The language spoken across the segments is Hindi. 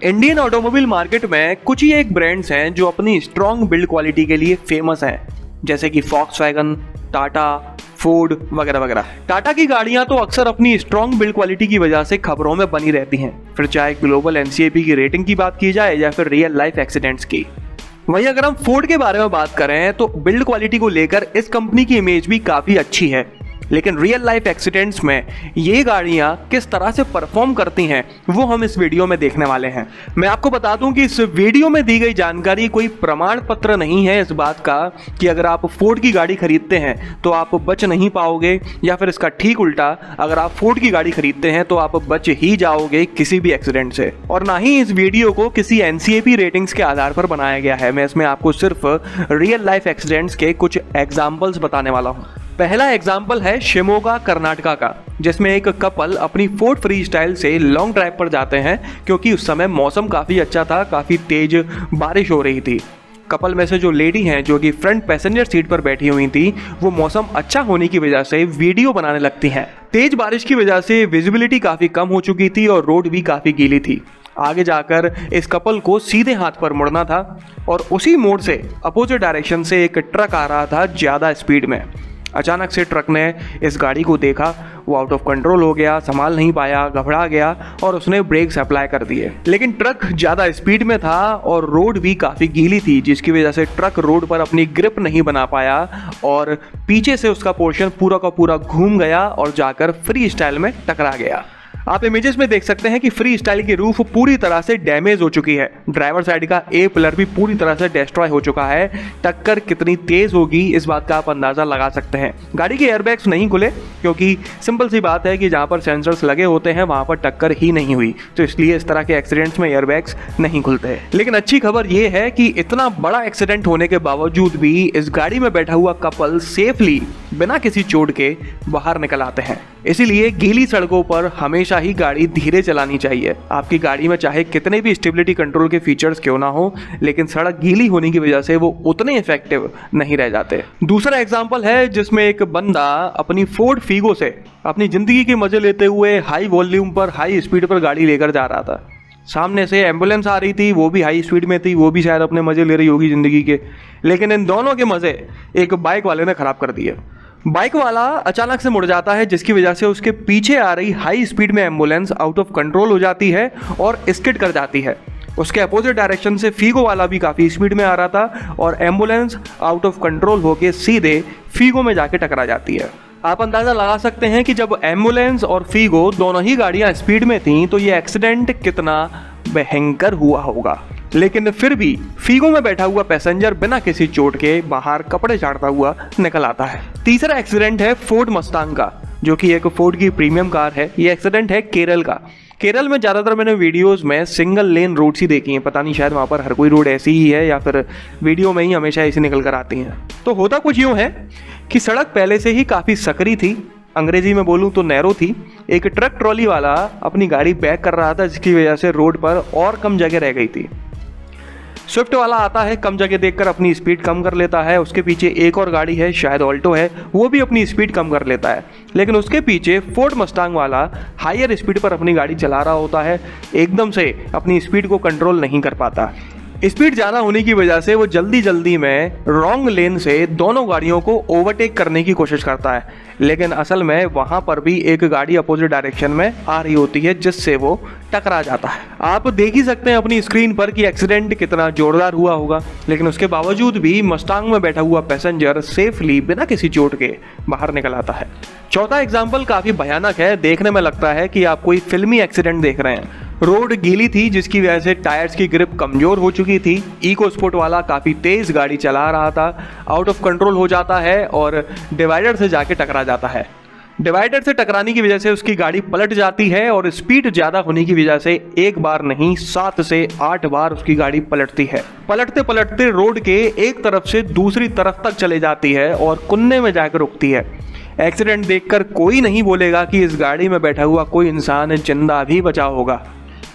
इंडियन ऑटोमोबाइल मार्केट में कुछ ही एक ब्रांड्स हैं जो अपनी स्ट्रॉन्ग बिल्ड क्वालिटी के लिए फेमस हैं, जैसे कि वॉक्सवैगन, टाटा, फोर्ड वगैरह वगैरह। टाटा की गाड़ियां तो अक्सर अपनी स्ट्रॉन्ग बिल्ड क्वालिटी की वजह से खबरों में बनी रहती हैं, फिर चाहे ग्लोबल NCAP की रेटिंग की बात की जाए या फिर रियल लाइफ एक्सीडेंट्स की। वहीं अगर हम फोर्ड के बारे में बात करें तो बिल्ड क्वालिटी को लेकर इस कंपनी की इमेज भी काफ़ी अच्छी है, लेकिन रियल लाइफ एक्सीडेंट्स में ये गाड़ियां किस तरह से परफॉर्म करती हैं वो हम इस वीडियो में देखने वाले हैं। मैं आपको बता दूं कि इस वीडियो में दी गई जानकारी कोई प्रमाण पत्र नहीं है इस बात का कि अगर आप फोर्ड की गाड़ी खरीदते हैं तो आप बच नहीं पाओगे, या फिर इसका ठीक उल्टा, अगर आप फोर्ड की गाड़ी खरीदते हैं तो आप बच ही जाओगे किसी भी एक्सीडेंट से। और ना ही इस वीडियो को किसी NCAP रेटिंग्स के आधार पर बनाया गया है। मैं इसमें आपको सिर्फ रियल लाइफ एक्सीडेंट्स के कुछ एग्जाम्पल्स बताने वाला हूँ। पहला एग्जाम्पल है शिमोगा कर्नाटका का, जिसमें एक कपल अपनी फोर्ड फ्रीस्टाइल से लॉन्ग ड्राइव पर जाते हैं क्योंकि उस समय मौसम काफ़ी अच्छा था, काफ़ी तेज बारिश हो रही थी। कपल में से जो लेडी हैं जो कि फ्रंट पैसेंजर सीट पर बैठी हुई थी, वो मौसम अच्छा होने की वजह से वीडियो बनाने लगती हैं। तेज बारिश की वजह से विजिबिलिटी काफ़ी कम हो चुकी थी और रोड भी काफ़ी गीली थी। आगे जाकर इस कपल को सीधे हाथ पर मुड़ना था और उसी मोड़ से अपोजिट डायरेक्शन से एक ट्रक आ रहा था ज़्यादा स्पीड में। अचानक से ट्रक ने इस गाड़ी को देखा, वो आउट ऑफ कंट्रोल हो गया, संभाल नहीं पाया, घबरा गया और उसने ब्रेक्स अप्लाई कर दिए। लेकिन ट्रक ज़्यादा स्पीड में था और रोड भी काफ़ी गीली थी, जिसकी वजह से ट्रक रोड पर अपनी ग्रिप नहीं बना पाया और पीछे से उसका पोर्शन पूरा का पूरा घूम गया और जाकर फ्री स्टाइल में टकरा गया। आप इमेजेस में देख सकते हैं कि फ्री स्टाइल की रूफ पूरी तरह से डैमेज हो चुकी है। ड्राइवर साइड का ए पिलर भी पूरी तरह से डिस्ट्रॉय हो चुका है। टक्कर कितनी तेज होगी इस बात का आप अंदाजा लगा सकते हैं। गाड़ी के एयरबैग्स नहीं खुले क्योंकि सिंपल सी बात है कि जहां पर सेंसर्स लगे होते हैं वहां पर टक्कर ही नहीं हुई, तो इसलिए इस तरह के एक्सीडेंट्स में एयरबैग्स नहीं खुलते। लेकिन अच्छी खबर यह है कि इतना बड़ा एक्सीडेंट होने के बावजूद भी इस गाड़ी में बैठा हुआ कपल सेफली बिना किसी चोट के बाहर निकल आते हैं। इसीलिए गीली सड़कों पर हमेशा ही गाड़ी धीरे चलानी चाहिए। आपकी गाड़ी में चाहे कितने भी स्टेबिलिटी कंट्रोल के फीचर्स क्यों ना हो, लेकिन सड़क गीली होने की वजह से वो उतने इफेक्टिव नहीं रह जाते। दूसरा एग्जांपल है जिसमें एक बंदा अपनी फोर्ड फीगो से अपनी जिंदगी के मजे लेते हुए हाई वॉल्यूम पर हाई स्पीड पर गाड़ी लेकर जा रहा था। सामने से एम्बुलेंस आ रही थी, वो भी हाई स्पीड में थी, वो भी शायद अपने मजे ले रही होगी जिंदगी के, लेकिन इन दोनों के मजे एक बाइक वाले ने खराब कर दिए। बाइक वाला अचानक से मुड़ जाता है, जिसकी वजह से उसके पीछे आ रही हाई स्पीड में एम्बुलेंस आउट ऑफ कंट्रोल हो जाती है और स्किड कर जाती है। उसके अपोजिट डायरेक्शन से फीगो वाला भी काफ़ी स्पीड में आ रहा था और एम्बुलेंस आउट ऑफ कंट्रोल होकर सीधे फीगो में जाके टकरा जाती है। आप अंदाज़ा लगा सकते हैं कि जब एम्बुलेंस और फीगो दोनों ही गाड़ियां स्पीड में थीं तो ये एक्सीडेंट कितना भयंकर हुआ होगा। लेकिन फिर भी फीगो में बैठा हुआ पैसेंजर बिना किसी चोट के बाहर कपड़े झाड़ता हुआ निकल आता है। तीसरा एक्सीडेंट है फोर्ड मस्तांग का, जो कि एक फोर्ड की प्रीमियम कार है। ये एक्सीडेंट है केरल का। केरल में ज़्यादातर मैंने वीडियोस में सिंगल लेन रोड्स ही देखी हैं, पता नहीं शायद वहाँ पर हर कोई रोड ऐसी ही है या फिर वीडियो में ही हमेशा ऐसी निकल कर आती हैं। तो होता कुछ यूँ है कि सड़क पहले से ही काफ़ी सकरी थी, अंग्रेजी में बोलूँ तो नैरो थी। एक ट्रक ट्रॉली वाला अपनी गाड़ी बैक कर रहा था, जिसकी वजह से रोड पर और कम जगह रह गई थी। स्विफ्ट वाला आता है, कम जगह देखकर अपनी स्पीड कम कर लेता है। उसके पीछे एक और गाड़ी है, शायद ऑल्टो है, वो भी अपनी स्पीड कम कर लेता है। लेकिन उसके पीछे फोर्ड मस्तांग वाला हायर स्पीड पर अपनी गाड़ी चला रहा होता है, एकदम से अपनी स्पीड को कंट्रोल नहीं कर पाता। स्पीड ज़्यादा होने की वजह से वो जल्दी जल्दी में रॉन्ग लेन से दोनों गाड़ियों को ओवरटेक करने की कोशिश करता है, लेकिन असल में वहाँ पर भी एक गाड़ी अपोजिट डायरेक्शन में आ रही होती है, जिससे वो टकरा जाता है। आप देख ही सकते हैं अपनी स्क्रीन पर कि एक्सीडेंट कितना जोरदार हुआ होगा, लेकिन उसके बावजूद भी मस्तांग में बैठा हुआ पैसेंजर सेफली बिना किसी चोट के बाहर निकल आता है। चौथा एग्जाम्पल काफ़ी भयानक है, देखने में लगता है कि आप कोई फिल्मी एक्सीडेंट देख रहे हैं। रोड गीली थी, जिसकी वजह से टायर्स की ग्रिप कमजोर हो चुकी थी। इको स्पोर्ट वाला काफ़ी तेज़ गाड़ी चला रहा था, आउट ऑफ कंट्रोल हो जाता है और डिवाइडर से जाके टकरा जाता है। डिवाइडर से टकराने की वजह से उसकी गाड़ी पलट जाती है और स्पीड ज़्यादा होने की वजह से एक बार नहीं 7 से 8 बार उसकी गाड़ी पलटती है। पलटते पलटते रोड के एक तरफ से दूसरी तरफ तक चले जाती है और कुन्ने में जाकर रुकती है। एक्सीडेंट देखकर कोई नहीं बोलेगा कि इस गाड़ी में बैठा हुआ कोई इंसान जिंदा भी बचा होगा,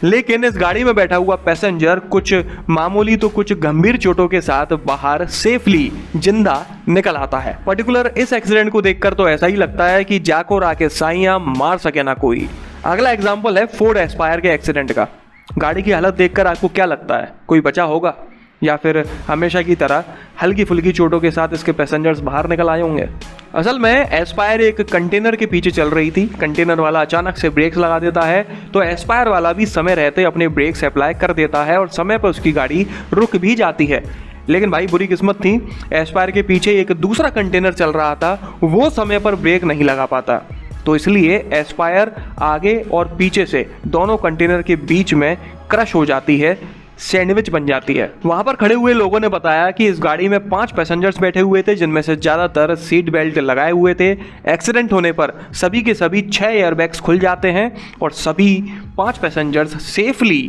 लेकिन इस गाड़ी में बैठा हुआ पैसेंजर कुछ मामूली तो कुछ गंभीर चोटों के साथ बाहर सेफली जिंदा निकल आता है। पर्टिकुलर इस एक्सीडेंट को देखकर तो ऐसा ही लगता है कि जाको राके साइयां मार सके ना कोई। अगला एग्जांपल है फोर्ड एस्पायर के एक्सीडेंट का। गाड़ी की हालत देखकर आपको क्या लगता है, कोई बचा होगा या फिर हमेशा की तरह हल्की फुल्की चोटों के साथ इसके पैसेंजर्स बाहर निकल आए होंगे? असल में एस्पायर एक कंटेनर के पीछे चल रही थी। कंटेनर वाला अचानक से ब्रेक्स लगा देता है तो एस्पायर वाला भी समय रहते अपने ब्रेक्स अप्लाई कर देता है और समय पर उसकी गाड़ी रुक भी जाती है। लेकिन भाई बुरी किस्मत थी, एस्पायर के पीछे एक दूसरा कंटेनर चल रहा था, वो समय पर ब्रेक नहीं लगा पाता, तो इसलिए एस्पायर आगे और पीछे से दोनों कंटेनर के बीच में क्रश हो जाती है, सैंडविच बन जाती है। वहां पर खड़े हुए लोगों ने बताया कि इस गाड़ी में 5 पैसेंजर्स बैठे हुए थे, जिनमें से ज्यादातर सीट बेल्ट लगाए हुए थे। एक्सीडेंट होने पर सभी के सभी 6 एयरबैग्स खुल जाते हैं और सभी 5 पैसेंजर्स सेफली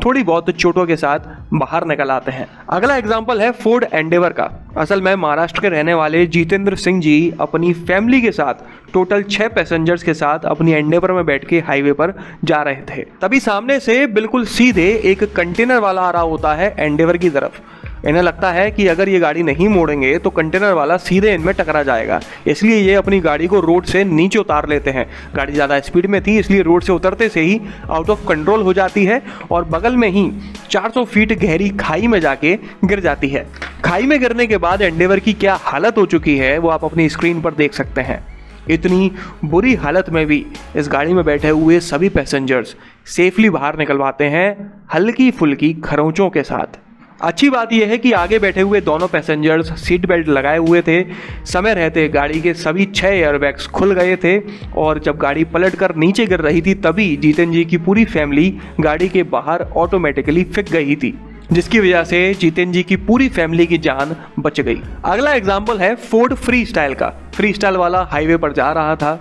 थोड़ी बहुत चोटों के साथ बाहर निकल आते हैं। अगला एग्जाम्पल है फोर्ड एंडेवर का। असल में महाराष्ट्र के रहने वाले जितेंद्र सिंह जी अपनी फैमिली के साथ टोटल 6 पैसेंजर्स के साथ अपनी एंडेवर में बैठ के हाईवे पर जा रहे थे। तभी सामने से बिल्कुल सीधे एक कंटेनर वाला आ रहा होता है एंडेवर की तरफ। इन्हें लगता है कि अगर ये गाड़ी नहीं मोड़ेंगे तो कंटेनर वाला सीधे इनमें टकरा जाएगा, इसलिए ये अपनी गाड़ी को रोड से नीचे उतार लेते हैं। गाड़ी ज़्यादा स्पीड में थी, इसलिए रोड से उतरते से ही आउट ऑफ कंट्रोल हो जाती है और बगल में ही 400 फीट गहरी खाई में जाके गिर जाती है। खाई में गिरने के बाद एंडेवर की क्या हालत हो चुकी है वो आप अपनी स्क्रीन पर देख सकते हैं। इतनी बुरी हालत में भी इस गाड़ी में बैठे हुए सभी पैसेंजर्स सेफली बाहर निकलवाते हैं हल्की फुल्की खरोंचों के साथ। अच्छी बात यह है कि आगे बैठे हुए दोनों पैसेंजर्स सीट बेल्ट लगाए हुए थे। समय रहते गाड़ी के सभी 6 एयरबैग्स खुल गए थे और जब गाड़ी पलटकर नीचे गिर रही थी तभी जितेंद्र जी की पूरी फैमिली गाड़ी के बाहर ऑटोमेटिकली फिक गई थी, जिसकी वजह से जितेंद्र जी की पूरी फैमिली की जान बच गई। अगला एग्जाम्पल है फोर्ड फ्री स्टाइल का। फ्री स्टाइल वाला हाईवे पर जा रहा था।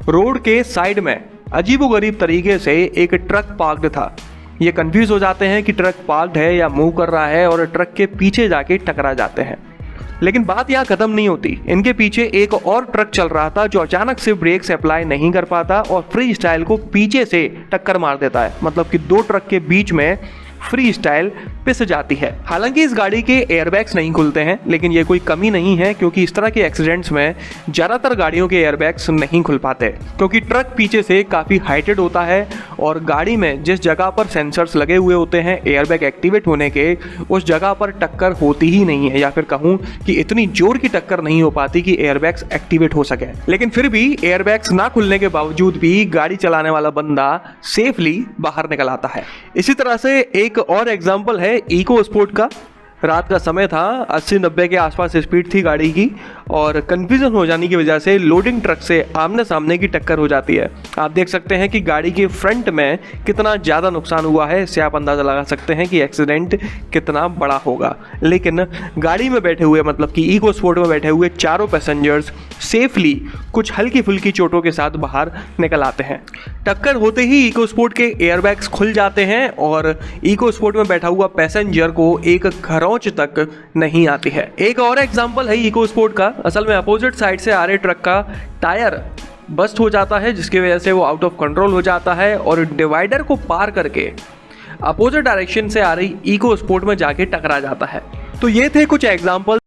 रोड के साइड में अजीबोगरीब तरीके से एक ट्रक पार्क्ड था। ये कंफ्यूज हो जाते हैं कि ट्रक पार्क्ड है या मूव कर रहा है और ट्रक के पीछे जाके टकरा जाते हैं। लेकिन बात यहाँ खत्म नहीं होती। इनके पीछे एक और ट्रक चल रहा था जो अचानक से ब्रेक्स अप्लाई नहीं कर पाता और फ्री स्टाइल को पीछे से टक्कर मार देता है। मतलब कि 2 ट्रक के बीच में फ्री स्टाइल पिस जाती है। हालांकि इस गाड़ी के एयरबैग्स नहीं खुलते हैं, लेकिन ये कोई कमी नहीं है क्योंकि इस तरह के एक्सीडेंट्स में ज़्यादातर गाड़ियों के एयरबैग्स नहीं खुल पाते क्योंकि ट्रक पीछे से काफ़ी हाइटेड होता है और गाड़ी में जिस जगह पर सेंसर्स लगे हुए होते हैं एयरबैग एक्टिवेट होने के, उस जगह पर टक्कर होती ही नहीं है, या फिर कहूँ कि इतनी जोर की टक्कर नहीं हो पाती कि एयरबैग्स एक्टिवेट हो सके। लेकिन फिर भी एयरबैग्स ना खुलने के बावजूद भी गाड़ी चलाने वाला बंदा सेफली बाहर निकल आता है। इसी तरह से एक और एग्जाम्पल है इको स्पोर्ट का। रात का समय था, 80-90 के आसपास स्पीड थी गाड़ी की और कन्फ्यूजन हो जाने की वजह से लोडिंग ट्रक से आमने सामने की टक्कर हो जाती है। आप देख सकते हैं कि गाड़ी के फ्रंट में कितना ज़्यादा नुकसान हुआ है। इससे आप अंदाज़ा लगा सकते हैं कि एक्सीडेंट कितना बड़ा होगा। लेकिन गाड़ी में बैठे हुए, मतलब कि इको स्पोर्ट में बैठे हुए चारों पैसेंजर्स सेफली कुछ हल्की फुल्की चोटों के साथ बाहर निकल आते हैं। टक्कर होते ही इको स्पोर्ट के एयरबैग्स खुल जाते हैं और इको स्पोर्ट में बैठा हुआ पैसेंजर को एक खरोंच तक नहीं आती है। एक और एग्जांपल है इको स्पोर्ट का। असल में अपोजिट साइड से आ रहे ट्रक का टायर बस्ट हो जाता है, जिसकी वजह से वो आउट ऑफ कंट्रोल हो जाता है और डिवाइडर को पार करके अपोजिट डायरेक्शन से आ रही इको स्पोर्ट में जाके टकरा जाता है। तो ये थे कुछ एग्जांपल